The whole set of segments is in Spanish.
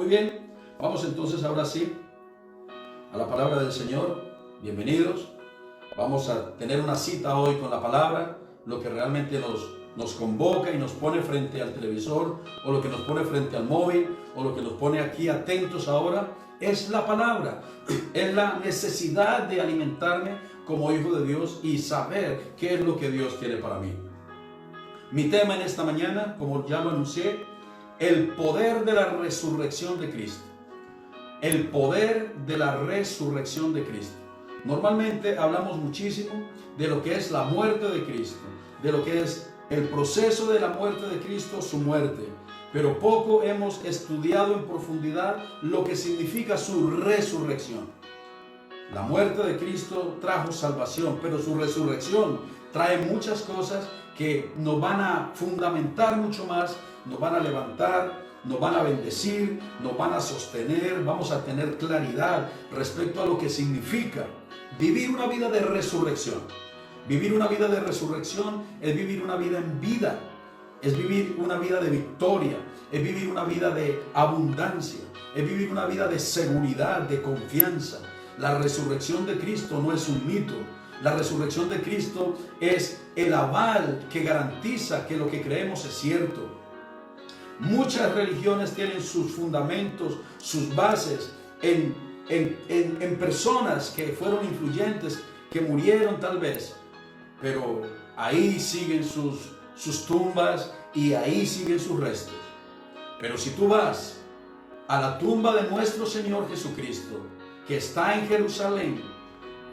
Muy bien, vamos entonces ahora sí a la palabra del Señor. Bienvenidos. Vamos a tener una cita hoy con la palabra, lo que realmente nos convoca y nos pone frente al televisor, o lo que nos pone frente al móvil, o lo que nos pone aquí atentos ahora, es la palabra. Es la necesidad de alimentarme como hijo de Dios y saber qué es lo que Dios tiene para mí. Mi tema en esta mañana, como ya lo anuncié, el poder de la resurrección de Cristo. El poder de la resurrección de Cristo. Normalmente hablamos muchísimo de lo que es la muerte de Cristo, de lo que es el proceso de la muerte de Cristo, su muerte, pero poco hemos estudiado en profundidad lo que significa su resurrección. La muerte de Cristo trajo salvación, pero su resurrección trae muchas cosas que nos van a fundamentar mucho más, nos van a levantar, nos van a bendecir, nos van a sostener, vamos a tener claridad respecto a lo que significa vivir una vida de resurrección. Vivir una vida de resurrección es vivir una vida en vida, es vivir una vida de victoria, es vivir una vida de abundancia, es vivir una vida de seguridad, de confianza. La resurrección de Cristo no es un mito. La resurrección de Cristo es el aval que garantiza que lo que creemos es cierto. Muchas religiones tienen sus fundamentos, sus bases en personas que fueron influyentes, que murieron tal vez, pero ahí siguen sus tumbas y ahí siguen sus restos. Pero si tú vas a la tumba de nuestro Señor Jesucristo, que está en Jerusalén,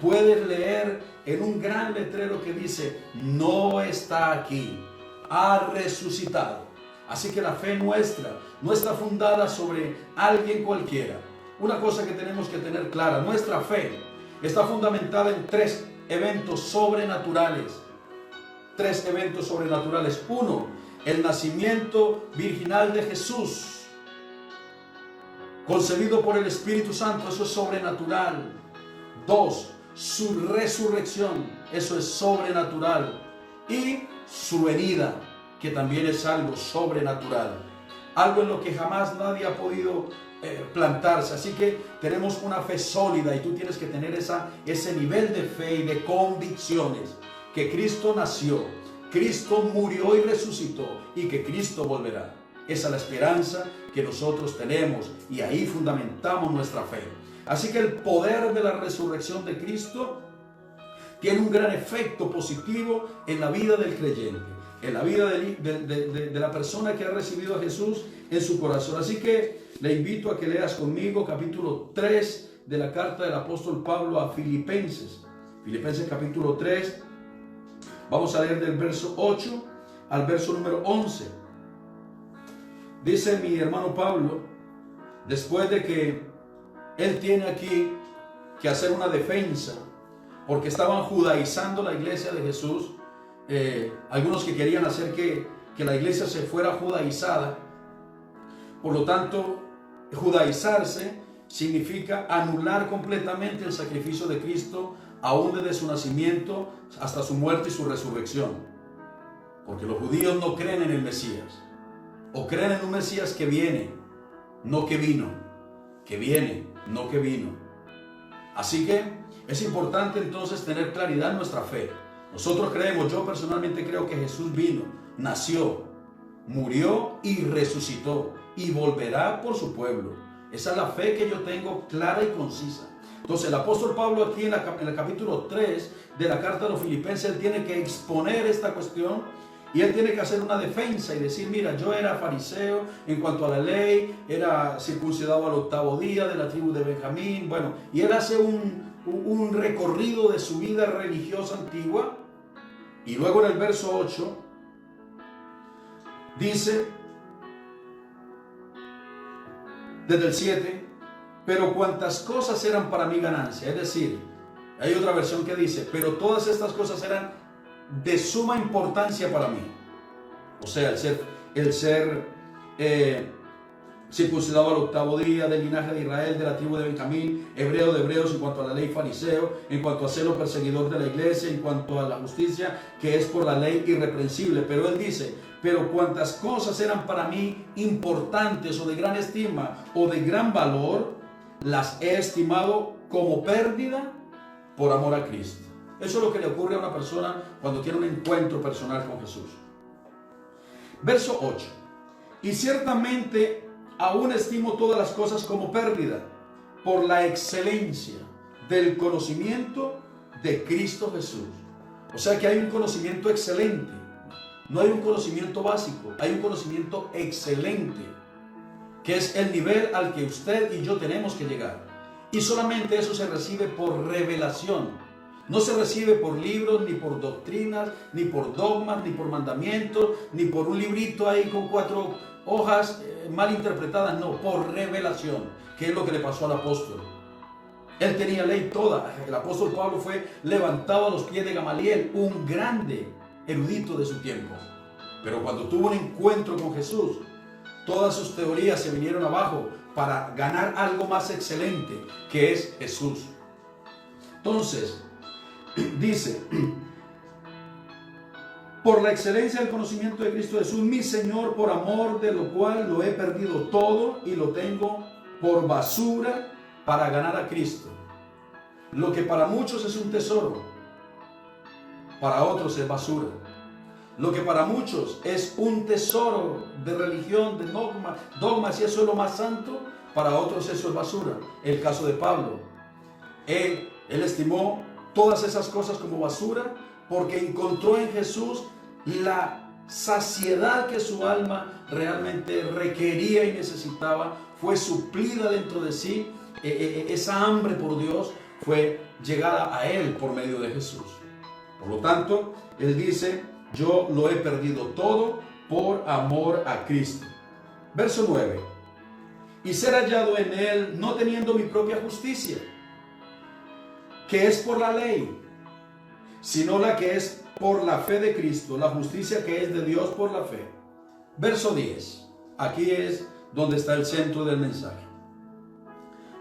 puedes leer en un gran letrero que dice: no está aquí, ha resucitado. Así que la fe nuestra no está fundada sobre alguien cualquiera. Una cosa que tenemos que tener clara: nuestra fe está fundamentada en tres eventos sobrenaturales. Tres eventos sobrenaturales. Uno, el nacimiento virginal de Jesús, concebido por el Espíritu Santo, eso es sobrenatural. Dos, su resurrección, eso es sobrenatural. Y su venida, que también es algo sobrenatural, algo en lo que jamás nadie ha podido plantarse. Así que tenemos una fe sólida y tú tienes que tener ese nivel de fe y de convicciones que Cristo nació, Cristo murió y resucitó y que Cristo volverá. Esa es la esperanza que nosotros tenemos y ahí fundamentamos nuestra fe. Así que el poder de la resurrección de Cristo tiene un gran efecto positivo en la vida del creyente, en la vida de la persona que ha recibido a Jesús en su corazón. Así que le invito a que leas conmigo capítulo 3 de la carta del apóstol Pablo a Filipenses. Filipenses capítulo 3, vamos a leer del verso 8 al verso número 11. Dice mi hermano Pablo, después de que él tiene aquí que hacer una defensa, porque estaban judaizando la iglesia de Jesús, algunos que querían hacer que la iglesia se fuera judaizada. Por lo tanto, judaizarse significa anular completamente el sacrificio de Cristo, aún desde su nacimiento hasta su muerte y su resurrección. Porque los judíos no creen en el Mesías, o creen en un Mesías que viene, no que vino, que viene, no que vino. Así que es importante entonces tener claridad en nuestra fe. Nosotros creemos, yo personalmente creo que Jesús vino, nació, murió y resucitó y volverá por su pueblo. Esa es la fe que yo tengo clara y concisa. Entonces el apóstol Pablo aquí en el capítulo 3 de la carta de los Filipenses, él tiene que exponer esta cuestión y él tiene que hacer una defensa y decir: mira, yo era fariseo en cuanto a la ley, era circuncidado al 8º día, de la tribu de Benjamín. Bueno, y él hace un recorrido de su vida religiosa antigua. Y luego en el verso 8 dice, desde el 7, pero cuantas cosas eran para mí ganancia. Es decir, hay otra versión que dice, pero todas estas cosas eran de suma importancia para mí. O sea, el ser circuncidado al 8º día, del linaje de Israel, de la tribu de Benjamín, hebreo de hebreos, en cuanto a la ley fariseo, en cuanto a celo perseguidor de la iglesia, en cuanto a la justicia que es por la ley irreprensible. Pero él dice, pero cuantas cosas eran para mí importantes o de gran estima o de gran valor, las he estimado como pérdida por amor a Cristo. Eso es lo que le ocurre a una persona cuando tiene un encuentro personal con Jesús. Verso 8. Y ciertamente aún estimo todas las cosas como pérdida por la excelencia del conocimiento de Cristo Jesús. O sea que hay un conocimiento excelente. No hay un conocimiento básico, hay un conocimiento excelente, que es el nivel al que usted y yo tenemos que llegar. Y solamente eso se recibe por revelación. No se recibe por libros, ni por doctrinas, ni por dogmas, ni por mandamientos, ni por un librito ahí con 4 hojas mal interpretadas. No, por revelación, que es lo que le pasó al apóstol. Él tenía ley toda. El apóstol Pablo fue levantado a los pies de Gamaliel, un grande erudito de su tiempo. Pero cuando tuvo un encuentro con Jesús, todas sus teorías se vinieron abajo para ganar algo más excelente, que es Jesús. Entonces, dice, por la excelencia del conocimiento de Cristo Jesús, mi Señor, por amor de lo cual lo he perdido todo y lo tengo por basura para ganar a Cristo. Lo que para muchos es un tesoro, para otros es basura. Lo que para muchos es un tesoro de religión, de dogmas, y eso es lo más santo, para otros eso es basura. El caso de Pablo, él estimó todas esas cosas como basura porque encontró en Jesús la saciedad que su alma realmente requería y necesitaba. Fue suplida dentro de sí. Esa hambre por Dios fue llegada a él por medio de Jesús. Por lo tanto, él dice, yo lo he perdido todo por amor a Cristo. Verso 9. Y ser hallado en él, no teniendo mi propia justicia, que es por la ley, sino la que es por la fe de Cristo, la justicia que es de Dios por la fe. Verso 10. Aquí es donde está el centro del mensaje.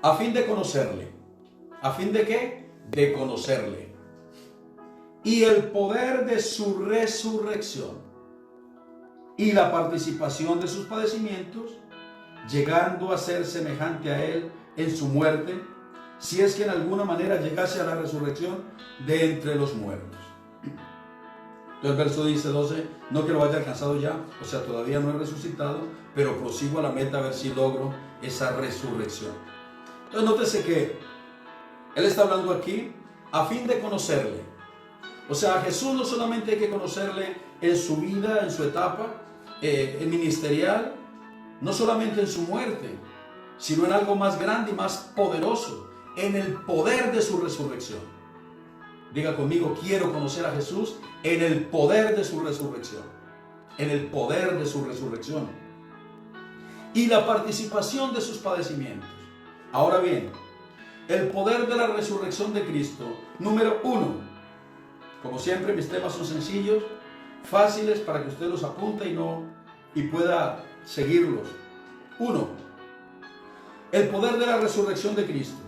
A fin de conocerle. ¿A fin de qué? De conocerle. Y el poder de su resurrección y la participación de sus padecimientos, llegando a ser semejante a él en su muerte, si es que en alguna manera llegase a la resurrección de entre los muertos. Entonces el verso dice 12, no que lo haya alcanzado ya, o sea, todavía no he resucitado, pero prosigo a la meta a ver si logro esa resurrección. Entonces nótese que él está hablando aquí a fin de conocerle. O sea, a Jesús no solamente hay que conocerle en su vida, en su etapa ministerial, no solamente en su muerte, sino en algo más grande y más poderoso, en el poder de su resurrección. Diga conmigo, quiero conocer a Jesús en el poder de su resurrección. En el poder de su resurrección. Y la participación de sus padecimientos. Ahora bien, el poder de la resurrección de Cristo, número 1. Como siempre, mis temas son sencillos, fáciles para que usted los apunte y pueda seguirlos. 1. El poder de la resurrección de Cristo.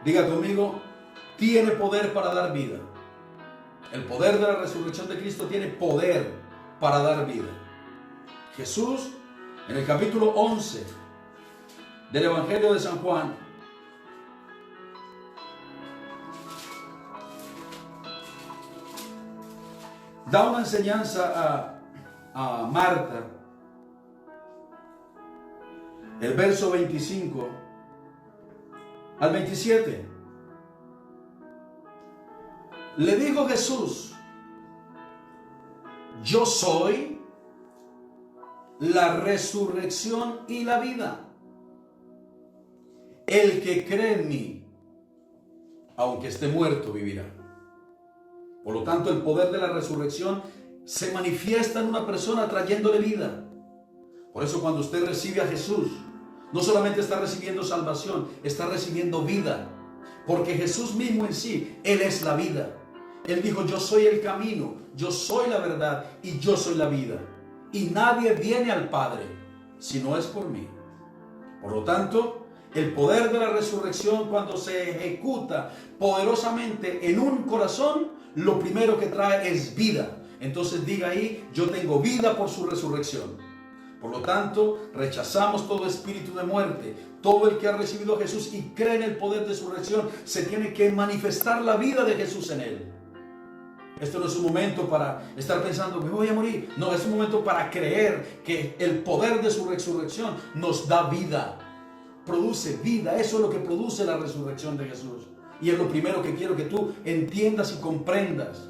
Diga conmigo, tiene poder para dar vida. El poder de la resurrección de Cristo tiene poder para dar vida. Jesús, en el capítulo 11 del Evangelio de San Juan, da una enseñanza a Marta. El verso 25 al 27. Le dijo Jesús, yo soy la resurrección y la vida. El que cree en mí, aunque esté muerto, vivirá. Por lo tanto, el poder de la resurrección se manifiesta en una persona trayéndole vida. Por eso cuando usted recibe a Jesús, no solamente está recibiendo salvación, está recibiendo vida. Porque Jesús mismo en sí, Él es la vida. Él dijo, yo soy el camino, yo soy la verdad y yo soy la vida. Y nadie viene al Padre si no es por mí. Por lo tanto, el poder de la resurrección cuando se ejecuta poderosamente en un corazón, lo primero que trae es vida. entonces diga ahí, yo tengo vida por su resurrección. Por lo tanto, rechazamos todo espíritu de muerte. Todo el que ha recibido a Jesús y cree en el poder de su resurrección, se tiene que manifestar la vida de Jesús en él. Esto no es un momento para estar pensando que voy a morir. No, es un momento para creer que el poder de su resurrección nos da vida. Produce vida. Eso es lo que produce la resurrección de Jesús. Y es lo primero que quiero que tú entiendas y comprendas.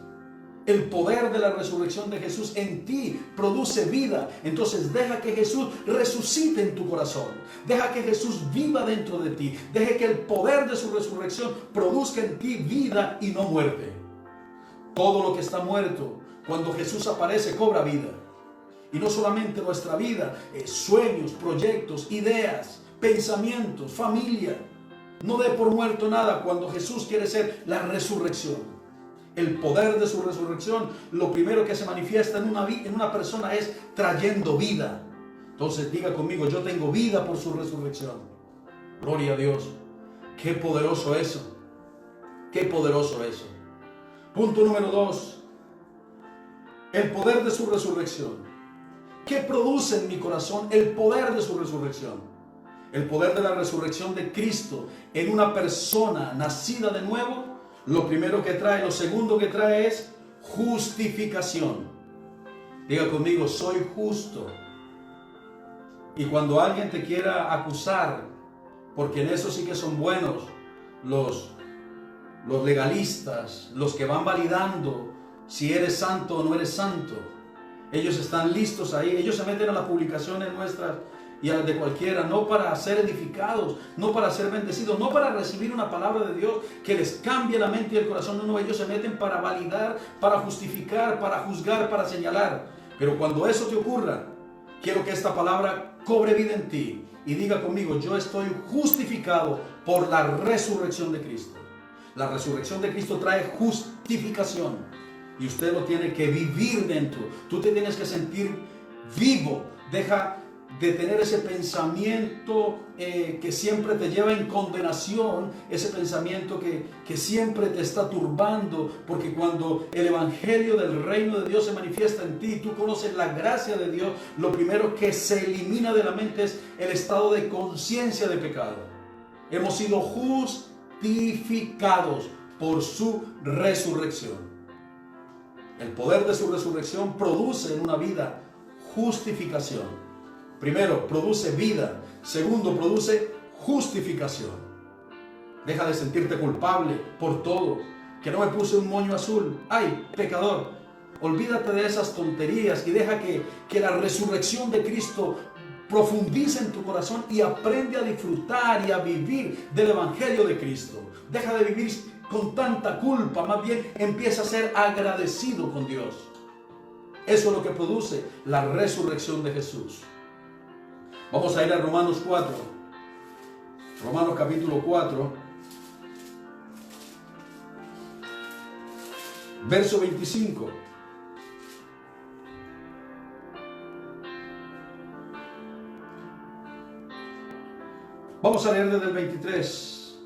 El poder de la resurrección de Jesús en ti produce vida. Entonces deja que Jesús resucite en tu corazón. Deja que Jesús viva dentro de ti. Deja que el poder de su resurrección produzca en ti vida y no muerte. Todo lo que está muerto, cuando Jesús aparece, cobra vida. Y no solamente nuestra vida, sueños, proyectos, ideas, pensamientos, familia. No dé por muerto nada cuando Jesús quiere ser la resurrección. El poder de su resurrección, lo primero que se manifiesta en una persona es trayendo vida. Entonces diga conmigo, yo tengo vida por su resurrección. Gloria a Dios. Qué poderoso eso. Qué poderoso eso. Punto número 2. El poder de su resurrección. ¿Qué produce en mi corazón el poder de su resurrección? El poder de la resurrección de Cristo en una persona nacida de nuevo. Lo primero que trae, lo segundo que trae es justificación. Diga conmigo, soy justo. Y cuando alguien te quiera acusar, porque en eso sí que son buenos los legalistas, los que van validando si eres santo o no eres santo. Ellos están listos ahí, ellos se meten a las publicaciones nuestras y a las de cualquiera, no para ser edificados, no para ser bendecidos, no para recibir una palabra de Dios que les cambie la mente y el corazón. No, ellos se meten para validar, para justificar, para juzgar, para señalar. Pero cuando eso te ocurra, quiero que esta palabra cobre vida en ti y diga conmigo, yo estoy justificado por la resurrección de Cristo. La resurrección de Cristo trae justificación y usted lo tiene que vivir dentro. Tú te tienes que sentir vivo. Deja de tener ese pensamiento que siempre te lleva en condenación, ese pensamiento que siempre te está turbando, porque cuando el evangelio del reino de Dios se manifiesta en ti, tú conoces la gracia de Dios, lo primero que se elimina de la mente es el estado de conciencia de pecado. Hemos sido justificados por su resurrección. El poder de su resurrección produce en una vida justificación. Primero, produce vida. Segundo, produce justificación. Deja de sentirte culpable por todo. Que no me puse un moño azul. ¡Ay, pecador! Olvídate de esas tonterías y deja que la resurrección de Cristo profundice en tu corazón y aprende a disfrutar y a vivir del evangelio de Cristo. Deja de vivir con tanta culpa. Más bien, empieza a ser agradecido con Dios. Eso es lo que produce la resurrección de Jesús. Vamos a ir a Romanos 4. Romanos capítulo 4. Verso 25. Vamos a leer desde el 23.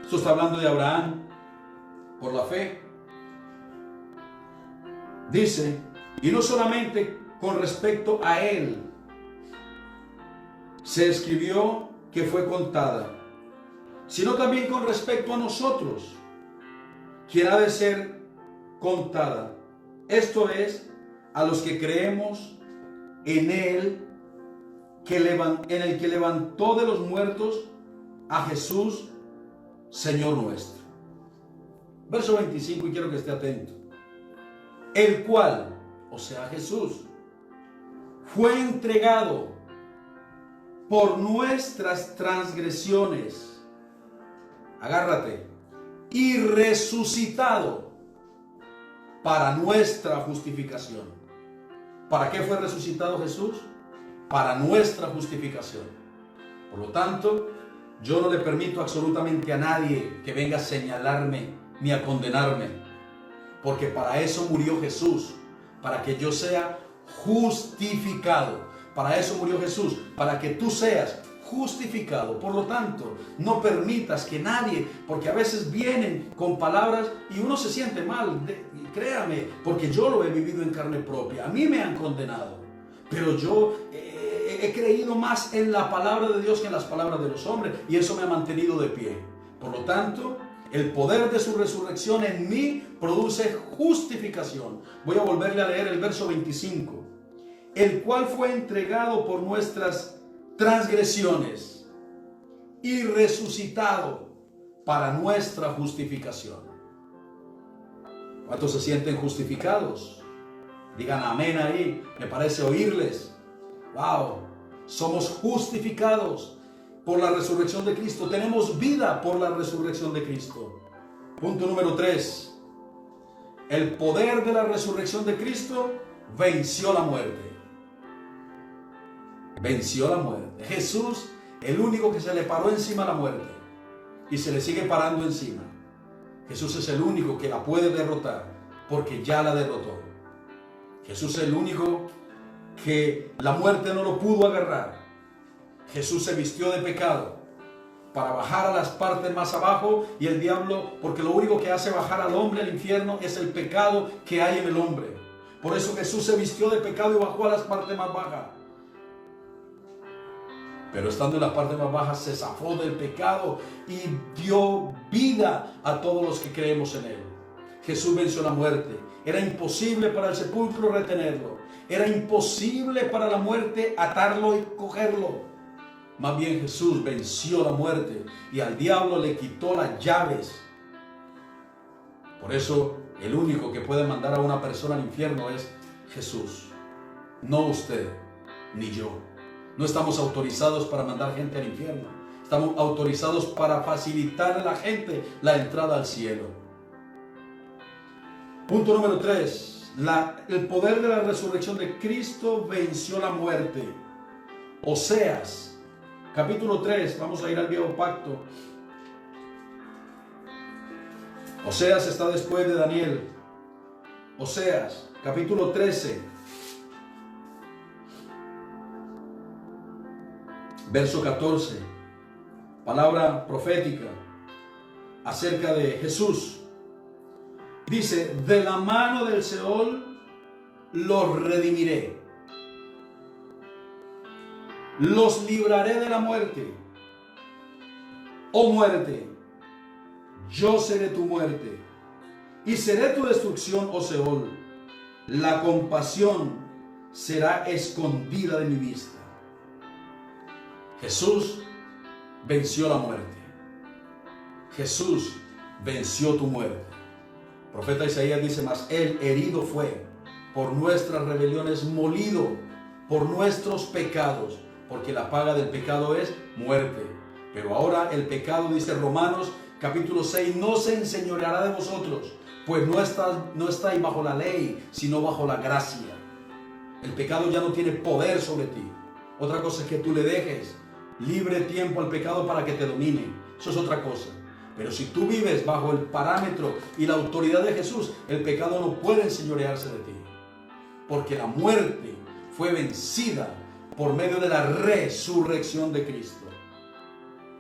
Esto está hablando de Abraham por la fe. Dice, y no solamente con respecto a él se escribió que fue contada, sino también con respecto a nosotros, quien ha de ser contada. Esto es, a los que creemos en él, en el que levantó de los muertos a Jesús, Señor nuestro. Verso 25, y quiero que esté atento. El cual, o sea Jesús, fue entregado por nuestras transgresiones, agárrate, y resucitado para nuestra justificación. ¿Para qué fue resucitado Jesús? Para nuestra justificación. Por lo tanto, yo no le permito absolutamente a nadie que venga a señalarme ni a condenarme, porque para eso murió Jesús, para que yo sea justificado. Para eso murió Jesús, para que tú seas justificado. Por lo tanto, no permitas que nadie, porque a veces vienen con palabras y uno se siente mal, créame, porque yo lo he vivido en carne propia. A mí me han condenado, pero yo he creído más en la palabra de Dios que en las palabras de los hombres, y eso me ha mantenido de pie. Por lo tanto, el poder de su resurrección en mí produce justificación. Voy a volverle a leer el verso 25. El cual fue entregado por nuestras transgresiones y resucitado para nuestra justificación. ¿Cuántos se sienten justificados? Digan amén ahí, me parece oírles. Wow, somos justificados por la resurrección de Cristo. Tenemos vida por la resurrección de Cristo. Punto número 3. El poder de la resurrección de Cristo venció la muerte. Venció la muerte. Jesús, el único que se le paró encima a la muerte y se le sigue parando encima. Jesús es el único que la puede derrotar porque ya la derrotó. Jesús es el único que la muerte no lo pudo agarrar. Jesús se vistió de pecado para bajar a las partes más abajo, y el diablo, porque lo único que hace bajar al hombre al infierno es el pecado que hay en el hombre. Por eso Jesús se vistió de pecado y bajó a las partes más bajas. Pero estando en la parte más baja se zafó del pecado y dio vida a todos los que creemos en Él. Jesús venció la muerte. Era imposible para el sepulcro retenerlo. Era imposible para la muerte atarlo y cogerlo. Más bien Jesús venció la muerte y al diablo le quitó las llaves. Por eso el único que puede mandar a una persona al infierno es Jesús. No usted ni yo. No estamos autorizados para mandar gente al infierno. Estamos autorizados para facilitar a la gente la entrada al cielo. Punto número 3. El poder de la resurrección de Cristo venció la muerte. Oseas, capítulo 3. Vamos a ir al viejo pacto. Oseas está después de Daniel. Oseas, capítulo 13. Verso 14, palabra profética acerca de Jesús. Dice: de la mano del Seol los redimiré, los libraré de la muerte. Oh muerte, yo seré tu muerte, y seré tu destrucción, oh Seol. La compasión será escondida de mi vista. Jesús venció la muerte. Jesús venció tu muerte. El profeta Isaías dice: mas Él herido fue por nuestras rebeliones, molido por nuestros pecados, porque la paga del pecado es muerte. Pero ahora el pecado, dice Romanos capítulo 6, no se enseñoreará de vosotros, pues no estáis bajo la ley, sino bajo la gracia. El pecado ya no tiene poder sobre ti. Otra cosa es que tú le dejes libre tiempo al pecado para que te domine. Eso es otra cosa. Pero si tú vives bajo el parámetro y la autoridad de Jesús, el pecado no puede enseñorearse de ti, porque la muerte fue vencida por medio de la resurrección de Cristo.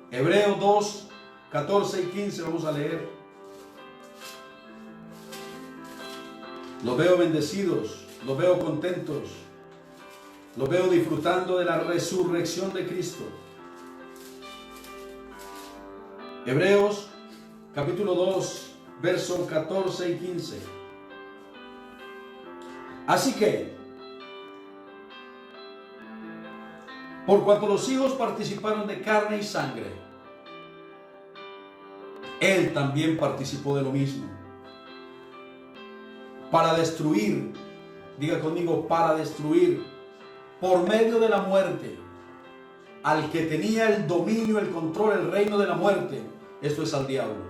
Hebreos 2, 14 y 15 vamos a leer. Los veo bendecidos, los veo contentos, los veo disfrutando de la resurrección de Cristo. Hebreos capítulo 2, versos 14 y 15. Así que, por cuanto los hijos participaron de carne y sangre, Él también participó de lo mismo, para destruir, diga conmigo, para destruir, por medio de la muerte, al que tenía el dominio, el control, el reino de la muerte, esto es al diablo,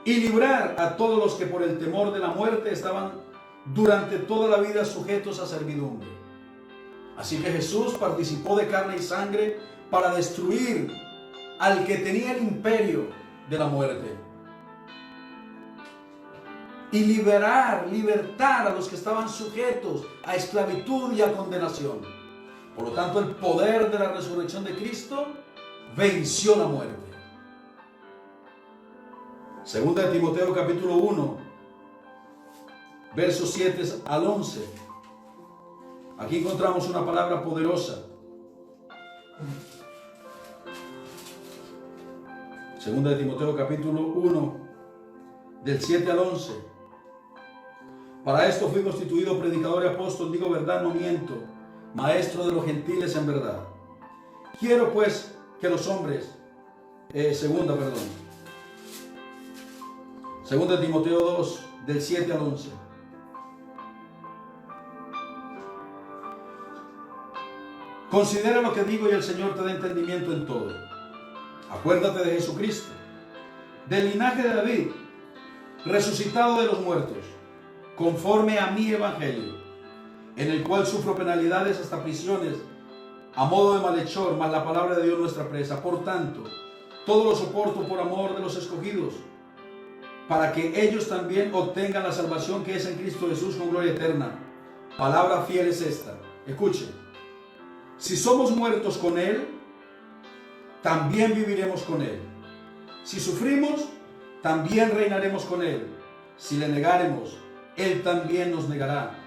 y librar a todos los que por el temor de la muerte estaban durante toda la vida sujetos a servidumbre. Así que Jesús participó de carne y sangre para destruir al que tenía el imperio de la muerte y libertar a los que estaban sujetos a esclavitud y a condenación. Por lo tanto, el poder de la resurrección de Cristo venció la muerte. Segunda de Timoteo capítulo 1, versos 7 al 11. Aquí encontramos una palabra poderosa. Segunda de Timoteo capítulo 1, del 7 al 11. Para esto fui constituido predicador y apóstol, digo verdad, no miento, maestro de los gentiles en verdad. Quiero pues que los hombres, segunda de Timoteo 2, del 7 al 11. Considera lo que digo y el Señor te da entendimiento en todo. Acuérdate de Jesucristo, del linaje de David, resucitado de los muertos, conforme a mi evangelio, en el cual sufro penalidades hasta prisiones, a modo de malhechor, mas la palabra de Dios nuestra presa. Por tanto, todo lo soporto por amor de los escogidos, para que ellos también obtengan la salvación que es en Cristo Jesús con gloria eterna. Palabra fiel es esta. Escuchen. Si somos muertos con Él, también viviremos con Él. Si sufrimos, también reinaremos con Él. Si le negáremos, Él también nos negará.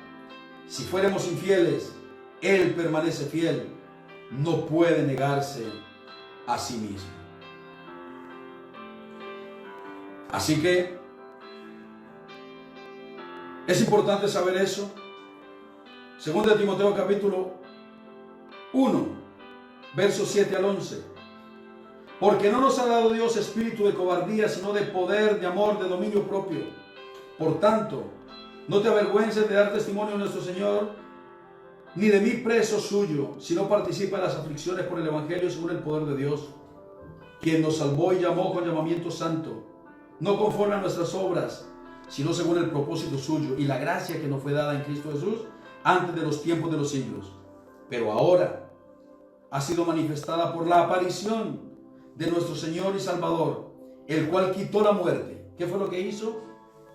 Si fuéramos infieles, Él permanece fiel. No puede negarse a sí mismo. Así que es importante saber eso. Segunda de Timoteo capítulo 1, versos 7 al 11. Porque no nos ha dado Dios espíritu de cobardía, sino de poder, de amor, de dominio propio. Por tanto, no te avergüences de dar testimonio de nuestro Señor, ni de mí preso suyo, sino participa en las aflicciones por el Evangelio según el poder de Dios, quien nos salvó y llamó con llamamiento santo, no conforme a nuestras obras, sino según el propósito suyo y la gracia que nos fue dada en Cristo Jesús antes de los tiempos de los siglos. Pero ahora ha sido manifestada por la aparición de nuestro Señor y Salvador, el cual quitó la muerte. ¿Qué fue lo que hizo?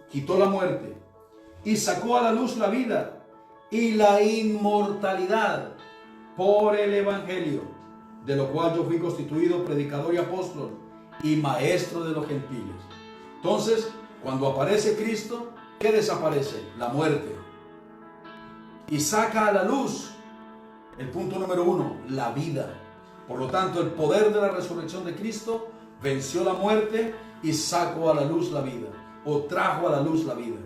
Quitó la muerte y sacó a la luz la vida y la inmortalidad por el Evangelio, de lo cual yo fui constituido predicador y apóstol y maestro de los gentiles. Entonces, cuando aparece Cristo, ¿qué desaparece? La muerte. Y saca a la luz, el punto número 1, la vida. Por lo tanto, el poder de la resurrección de Cristo venció la muerte y sacó a la luz la vida, o trajo a la luz la vida.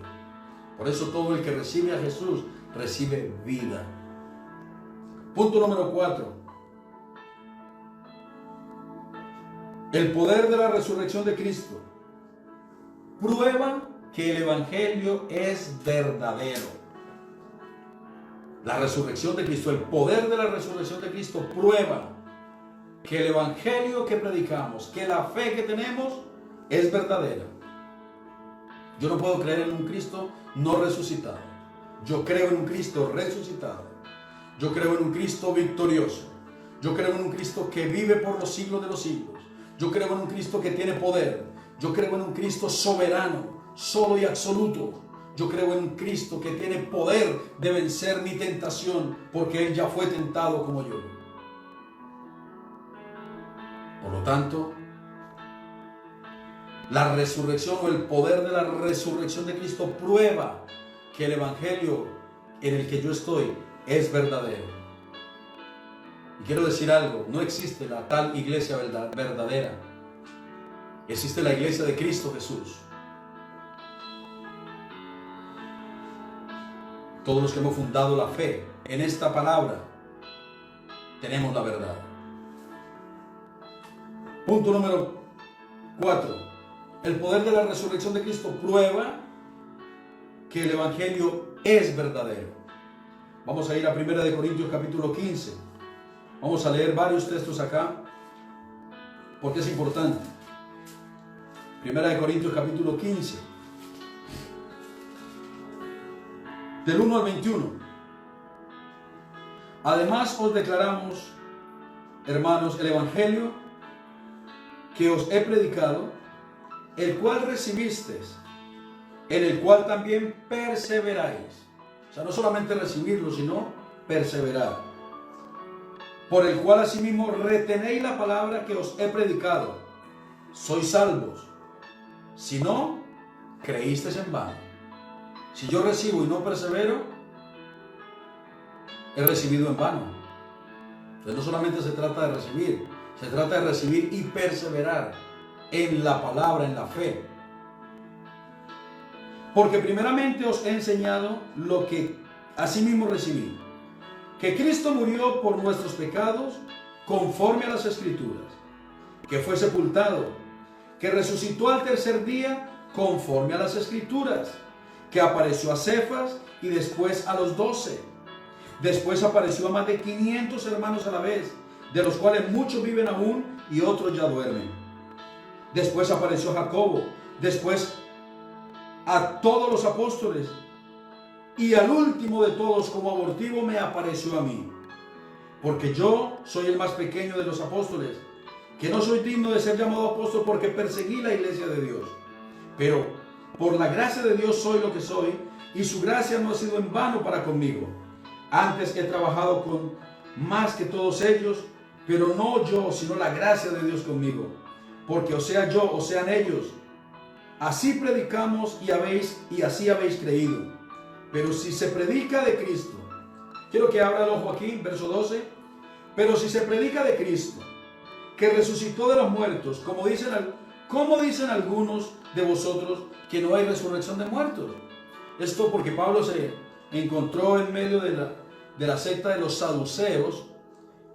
Por eso todo el que recibe a Jesús recibe vida. Punto número 4. El poder de la resurrección de Cristo prueba que el Evangelio es verdadero. La resurrección de Cristo, el poder de la resurrección de Cristo prueba que el Evangelio que predicamos, que la fe que tenemos es verdadera. Yo no puedo creer en un Cristo no resucitado. Yo creo en un Cristo resucitado. Yo creo en un Cristo victorioso. Yo creo en un Cristo que vive por los siglos de los siglos. Yo creo en un Cristo que tiene poder. Yo creo en un Cristo soberano, solo y absoluto. Yo creo en un Cristo que tiene poder de vencer mi tentación, porque Él ya fue tentado como yo. Por lo tanto, la resurrección o el poder de la resurrección de Cristo prueba que el Evangelio en el que yo estoy es verdadero. Y quiero decir algo, no existe la tal iglesia verdadera. Existe la iglesia de Cristo Jesús. Todos los que hemos fundado la fe en esta palabra, tenemos la verdad. Punto número 4. El poder de la resurrección de Cristo prueba que el Evangelio es verdadero. Vamos a ir a 1 Corintios capítulo 15. Vamos a leer varios textos acá, porque es importante. 1 Corintios capítulo 15. Del 1 al 21. Además os declaramos, hermanos, el Evangelio que os he predicado, el cual recibisteis, en el cual también perseveráis. O sea, no solamente recibirlo, sino perseverar. por el cual asimismo retenéis la palabra que os he predicado, sois salvos. Si no, creísteis en vano. Si yo recibo y no persevero, he recibido en vano. Entonces no solamente se trata de recibir, se trata de recibir y perseverar en la palabra, en la fe. Porque primeramente os he enseñado lo que asimismo recibí, que Cristo murió por nuestros pecados conforme a las Escrituras, que fue sepultado, que resucitó al tercer día conforme a las Escrituras, que apareció a Cefas y después a los 12. Después apareció a más de 500 hermanos a la vez, de los cuales muchos viven aún y otros ya duermen. Después apareció a Jacobo, después a todos los apóstoles, y al último de todos, como abortivo, me apareció a mí. Porque yo soy el más pequeño de los apóstoles, que no soy digno de ser llamado apóstol porque perseguí la iglesia de Dios. Pero por la gracia de Dios soy lo que soy, y su gracia no ha sido en vano para conmigo. Antes he trabajado con más que todos ellos, pero no yo, sino la gracia de Dios conmigo. Porque o sea yo, o sean ellos, así predicamos y así habéis creído. Pero si se predica de Cristo, quiero que abra el ojo aquí, verso 12. Pero si se predica de Cristo, que resucitó de los muertos, como dicen algunos de vosotros que no hay resurrección de muertos. Esto porque Pablo se encontró en medio de la secta de los saduceos,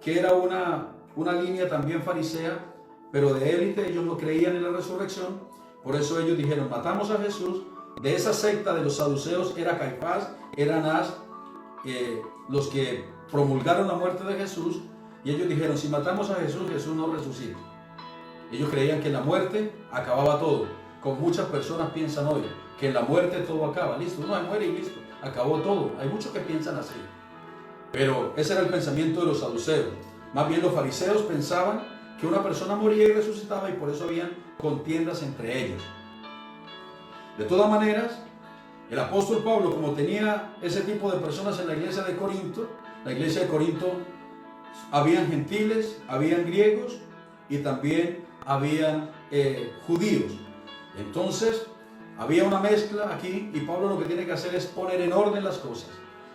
que era una línea también farisea, pero de élite. Ellos no creían en la resurrección. Por eso ellos dijeron: matamos a Jesús. De esa secta de los saduceos era Caifás, era Anás, los que promulgaron la muerte de Jesús. Y ellos dijeron: si matamos a Jesús, Jesús no resucita. Ellos creían que en la muerte acababa todo. Como muchas personas piensan hoy, que en la muerte todo acaba. Listo, uno muere y listo, acabó todo. Hay muchos que piensan así. Pero ese era el pensamiento de los saduceos. Más bien los fariseos pensaban que una persona moría y resucitaba, y por eso habían contiendas entre ellos. De todas maneras, el apóstol Pablo, como tenía ese tipo de personas en la iglesia de Corinto, habían gentiles, habían griegos y también habían judíos. Entonces, había una mezcla aquí, y Pablo lo que tiene que hacer es poner en orden las cosas.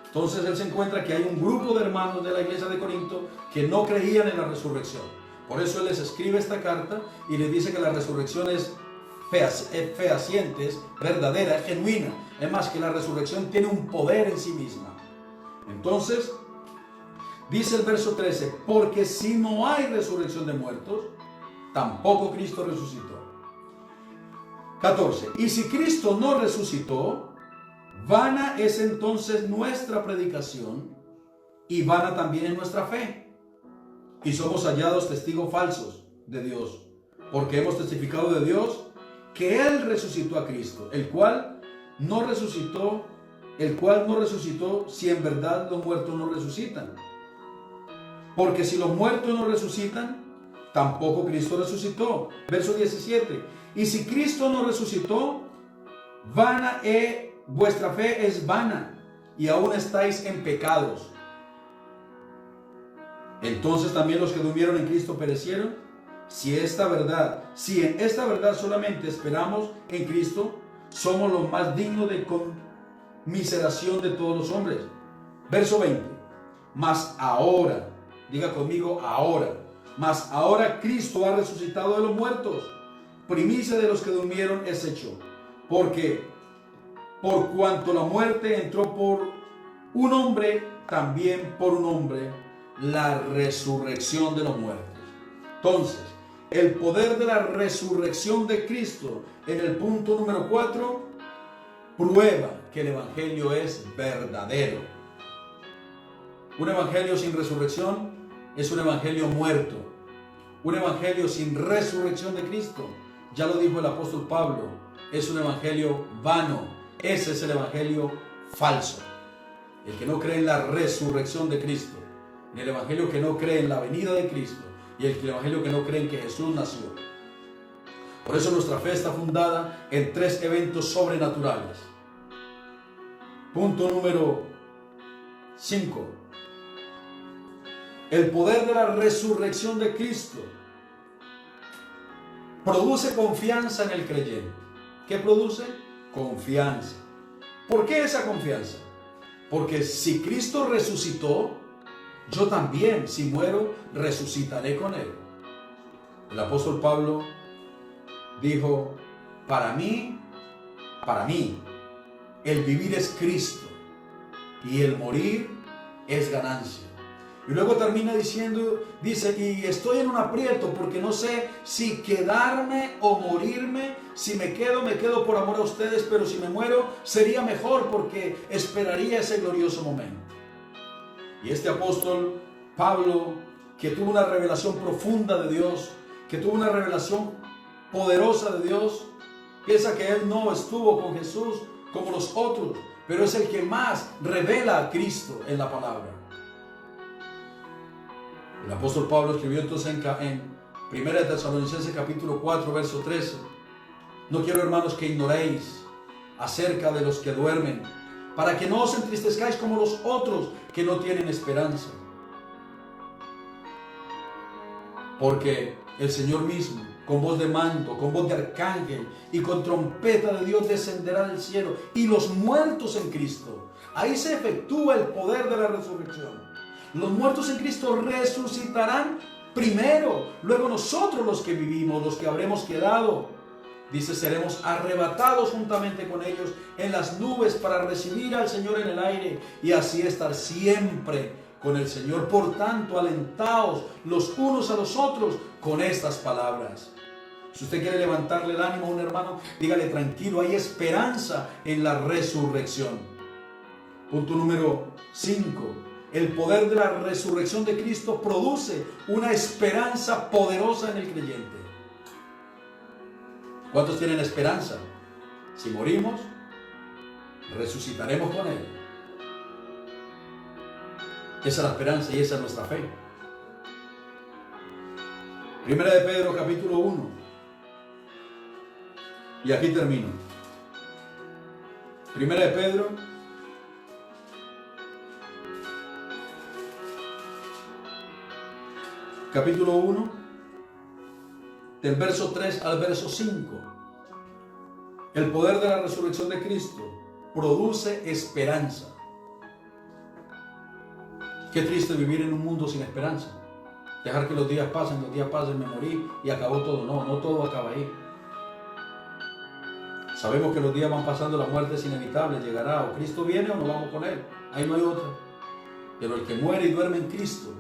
Entonces él se encuentra que hay un grupo de hermanos de la iglesia de Corinto que no creían en la resurrección. Por eso él les escribe esta carta y les dice que la resurrección es fehaciente, es verdadera, es genuina. Es más, que la resurrección tiene un poder en sí misma. Entonces, dice el verso 13: porque si no hay resurrección de muertos, tampoco Cristo resucitó. 14. Y si Cristo no resucitó, vana es entonces nuestra predicación, y vana también es nuestra fe. Y somos hallados testigos falsos de Dios, porque hemos testificado de Dios que Él resucitó a Cristo, el cual no resucitó si en verdad los muertos no resucitan. Porque si los muertos no resucitan, tampoco Cristo resucitó. Verso 17. Y si Cristo no resucitó, vana vuestra fe es vana, y aún estáis en pecados. Entonces también los que durmieron en Cristo perecieron. Si en esta verdad solamente esperamos en Cristo, somos los más dignos de conmiseración de todos los hombres. Verso 20. Mas ahora, diga conmigo, mas ahora Cristo ha resucitado de los muertos, primicia de los que durmieron es hecho. Porque por cuanto la muerte entró por un hombre, también por un hombre la resurrección de los muertos. Entonces, el poder de la resurrección de Cristo, en el punto número 4, prueba que el evangelio es verdadero. Un evangelio sin resurrección es un evangelio muerto. Un evangelio sin resurrección de Cristo, ya lo dijo el apóstol Pablo, es un evangelio vano. Ese es el evangelio falso. El que no cree en la resurrección de Cristo, en el evangelio que no cree en la venida de Cristo, y el evangelio que no cree en que Jesús nació. Por eso nuestra fe está fundada en 3 eventos sobrenaturales. Punto número 5. El poder de la resurrección de Cristo produce confianza en el creyente. ¿Qué produce? Confianza. ¿Por qué esa confianza? Porque si Cristo resucitó, yo también, si muero, resucitaré con Él. El apóstol Pablo dijo, para mí, el vivir es Cristo y el morir es ganancia. Y luego termina diciendo, dice, y estoy en un aprieto porque no sé si quedarme o morirme. Si me quedo por amor a ustedes, pero si me muero sería mejor porque esperaría ese glorioso momento. Y este apóstol Pablo, que tuvo una revelación profunda de Dios, que tuvo una revelación poderosa de Dios, piensa que él no estuvo con Jesús como los otros, pero es el que más revela a Cristo en la palabra. El apóstol Pablo escribió entonces en 1 Tesalonicenses capítulo 4, verso 13. No quiero, hermanos, que ignoréis acerca de los que duermen, para que no os entristezcáis como los otros que no tienen esperanza. Porque el Señor mismo, con voz de mando, con voz de arcángel y con trompeta de Dios descenderá del cielo, y los muertos en Cristo. Ahí se efectúa el poder de la resurrección. Los muertos en Cristo resucitarán primero, luego nosotros los que vivimos, los que habremos quedado, dice, seremos arrebatados juntamente con ellos en las nubes para recibir al Señor en el aire y así estar siempre con el Señor. Por tanto, alentaos los unos a los otros con estas palabras. Si usted quiere levantarle el ánimo a un hermano, dígale, tranquilo, hay esperanza en la resurrección. Punto número 5. El poder de la resurrección de Cristo produce una esperanza poderosa en el creyente. ¿Cuántos tienen esperanza? Si morimos, resucitaremos con Él. Esa es la esperanza y esa es nuestra fe. Primera de Pedro, capítulo 1. Y aquí termino. Primera de Pedro, capítulo 1, del verso 3 al verso 5. El poder de la resurrección de Cristo produce esperanza. Qué triste vivir en un mundo sin esperanza. Dejar que los días pasen, me morí y acabó todo. No, no todo acaba ahí. Sabemos que los días van pasando, la muerte es inevitable, llegará. O Cristo viene o nos vamos con Él. Ahí no hay otra. Pero el que muere y duerme en Cristo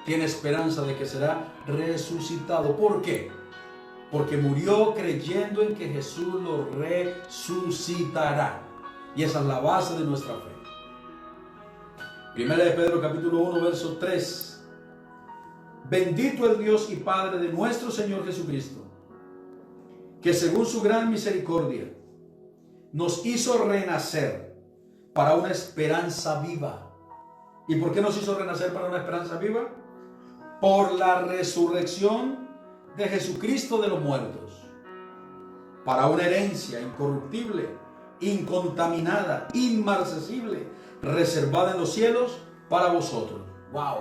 tiene esperanza de que será resucitado. ¿Por qué? Porque murió creyendo en que Jesús lo resucitará. Y esa es la base de nuestra fe. Primera de Pedro capítulo 1, verso 3. Bendito el Dios y Padre de nuestro Señor Jesucristo, que según su gran misericordia nos hizo renacer para una esperanza viva. ¿Y por qué nos hizo renacer para una esperanza viva? Por la resurrección de Jesucristo de los muertos, para una herencia incorruptible, incontaminada, inmarcesible, reservada en los cielos para vosotros. ¡Wow!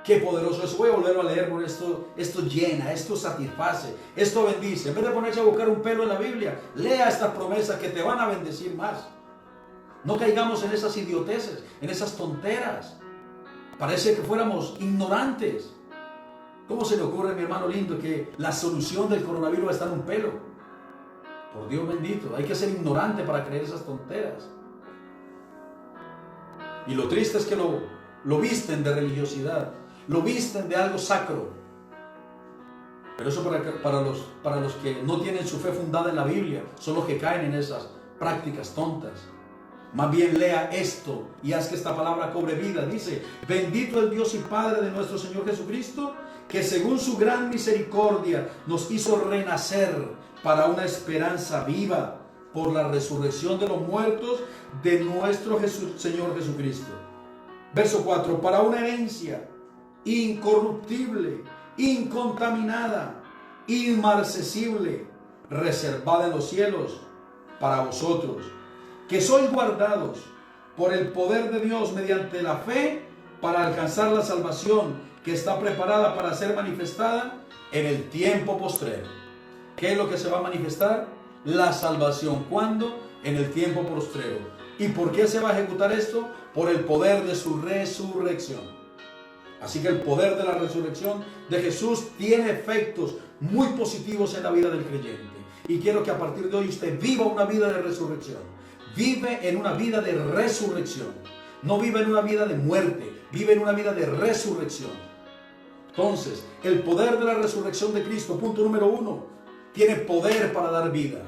¡Qué poderoso es! Voy a volverlo a leer porque esto llena, esto satisface, esto bendice. En vez de ponerse a buscar un pelo en la Biblia, lea estas promesas que te van a bendecir más. No caigamos en esas idioteces, en esas tonteras. Parece que fuéramos ignorantes. ¿Cómo se le ocurre, mi hermano lindo, que la solución del coronavirus está en un pelo? Por Dios bendito, hay que ser ignorante para creer esas tonteras. Y lo triste es que lo visten de religiosidad, lo visten de algo sacro. Pero eso para los que no tienen su fe fundada en la Biblia, son los que caen en esas prácticas tontas. Más bien lea esto y haz que esta palabra cobre vida. Dice, bendito el Dios y Padre de nuestro Señor Jesucristo, que según su gran misericordia nos hizo renacer para una esperanza viva por la resurrección de los muertos de nuestro Señor Jesucristo. Verso 4, para una herencia incorruptible, incontaminada, inmarcesible, reservada en los cielos para vosotros, que sois guardados por el poder de Dios mediante la fe para alcanzar la salvación que está preparada para ser manifestada en el tiempo postrero. ¿Qué es lo que se va a manifestar? La salvación. ¿Cuándo? En el tiempo postrero. ¿Y por qué se va a ejecutar esto? Por el poder de su resurrección. Así que el poder de la resurrección de Jesús tiene efectos muy positivos en la vida del creyente. Y quiero que a partir de hoy usted viva una vida de resurrección. Vive en una vida de resurrección. No vive en una vida de muerte. Vive en una vida de resurrección. Entonces, el poder de la resurrección de Cristo, punto número 1, tiene poder para dar vida.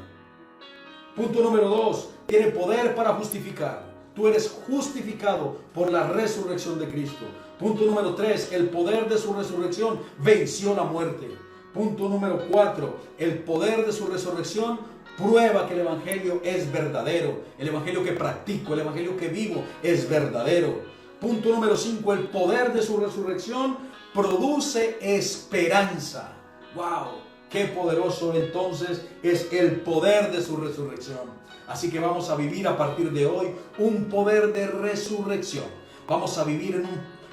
Punto número 2, tiene poder para justificar. Tú eres justificado por la resurrección de Cristo. Punto número 3, el poder de su resurrección venció la muerte. Punto número 4, el poder de su resurrección prueba que el evangelio es verdadero. El evangelio que practico, el evangelio que vivo es verdadero. Punto número 5, el poder de su resurrección produce esperanza. ¡Wow! ¡Qué poderoso entonces es el poder de su resurrección! Así que vamos a vivir a partir de hoy un poder de resurrección. Vamos a vivir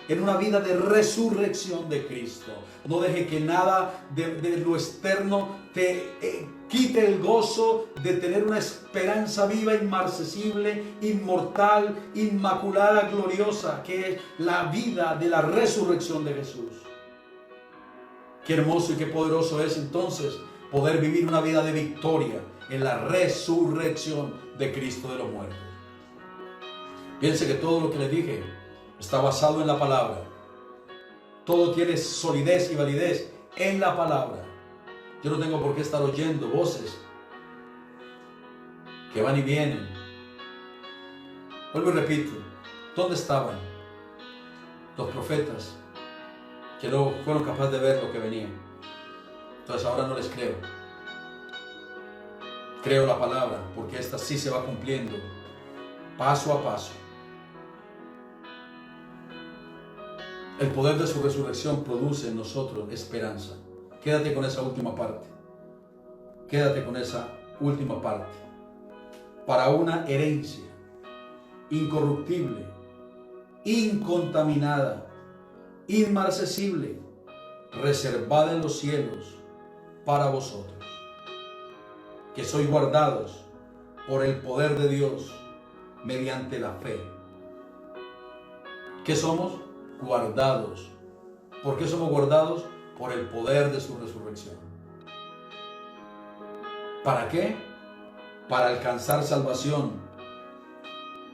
en una vida de resurrección de Cristo. No deje que nada de lo externo te quite el gozo de tener una esperanza viva, inmarcesible, inmortal, inmaculada, gloriosa, que es la vida de la resurrección de Jesús. Qué hermoso y qué poderoso es entonces poder vivir una vida de victoria en la resurrección de Cristo de los muertos. Piense que todo lo que le dije está basado en la palabra. Todo tiene solidez y validez en la palabra. Yo no tengo por qué estar oyendo voces que van y vienen. Vuelvo y repito, ¿dónde estaban los profetas que no fueron capaces de ver lo que venía? Entonces ahora no les creo. Creo la palabra, porque esta sí se va cumpliendo paso a paso. El poder de su resurrección produce en nosotros esperanza. Quédate con esa última parte. Quédate con esa última parte. Para una herencia incorruptible, incontaminada, inmarcesible, reservada en los cielos para vosotros, que sois guardados por el poder de Dios mediante la fe. ¿Qué somos? Guardados. ¿Por qué somos guardados? Por el poder de su resurrección. ¿Para qué? Para alcanzar salvación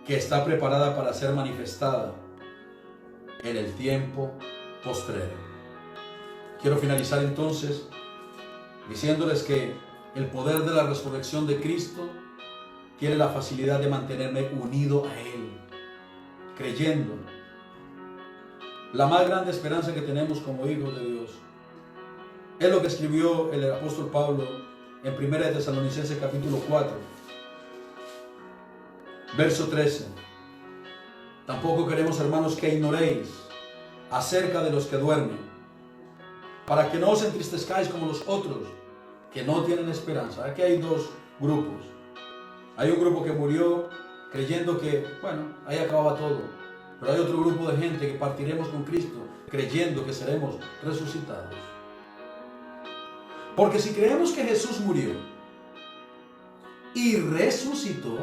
que está preparada para ser manifestada en el tiempo postrero. Quiero finalizar entonces diciéndoles que el poder de la resurrección de Cristo tiene la facilidad de mantenerme unido a Él, creyendo. La más grande esperanza que tenemos como hijos de Dios es lo que escribió el apóstol Pablo en 1 Tesalonicenses capítulo 4, verso 13. Tampoco queremos, hermanos, que ignoréis acerca de los que duermen, para que no os entristezcáis como los otros, que no tienen esperanza. Aquí hay dos grupos. Hay un grupo que murió creyendo que, bueno, ahí acababa todo. Pero hay otro grupo de gente que partiremos con Cristo creyendo que seremos resucitados. Porque si creemos que Jesús murió y resucitó,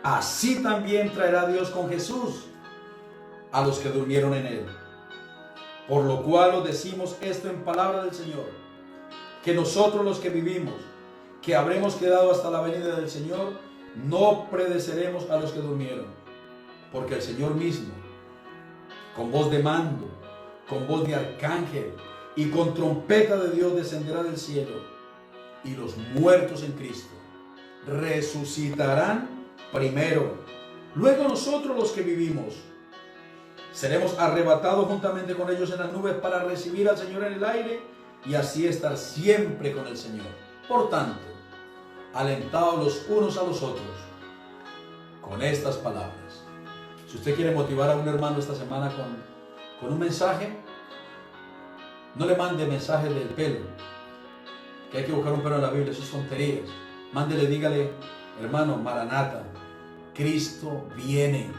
así también traerá Dios con Jesús a los que durmieron en Él. Por lo cual os decimos esto en palabra del Señor, que nosotros los que vivimos, que habremos quedado hasta la venida del Señor, no predeceremos a los que durmieron. Porque el Señor mismo, con voz de mando, con voz de arcángel y con trompeta de Dios descenderá del cielo, y los muertos en Cristo resucitarán primero. Luego nosotros los que vivimos seremos arrebatados juntamente con ellos en las nubes para recibir al Señor en el aire y así estar siempre con el Señor. Por tanto, alentaos los unos a los otros con estas palabras. Si usted quiere motivar a un hermano esta semana con un mensaje, no le mande mensajes del pelo, que hay que buscar un pelo en la Biblia, eso es tonterías. Mándele, dígale, hermano, Maranata, Cristo viene.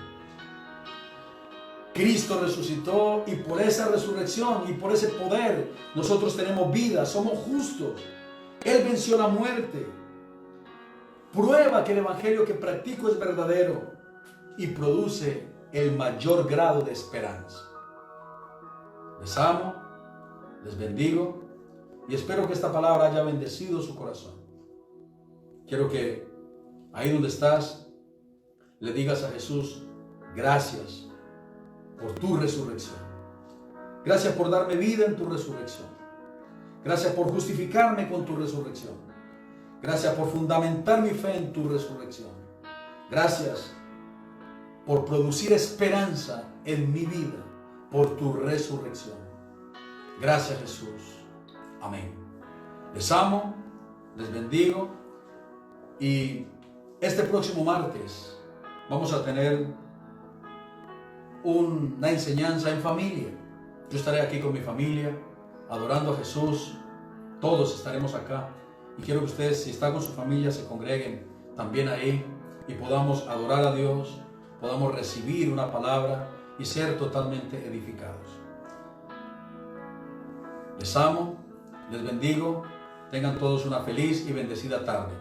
Cristo resucitó y por esa resurrección y por ese poder nosotros tenemos vida, somos justos. Él venció la muerte. Prueba que el evangelio que practico es verdadero y produce el mayor grado de esperanza. Les amo, les bendigo y espero que esta palabra haya bendecido su corazón. Quiero que ahí donde estás le digas a Jesús: gracias por tu resurrección. Gracias por darme vida en tu resurrección. Gracias por justificarme con tu resurrección. Gracias por fundamentar mi fe en tu resurrección. Gracias por producir esperanza en mi vida por tu resurrección. Gracias, Jesús. Amén. Les amo, les bendigo y este próximo martes vamos a tener una enseñanza en familia. Yo estaré aquí con mi familia adorando a Jesús. Todos estaremos acá y quiero que ustedes, si están con su familia, se congreguen también ahí y podamos adorar a Dios, podamos recibir una palabra y ser totalmente edificados. Les amo, les bendigo, tengan todos una feliz y bendecida tarde.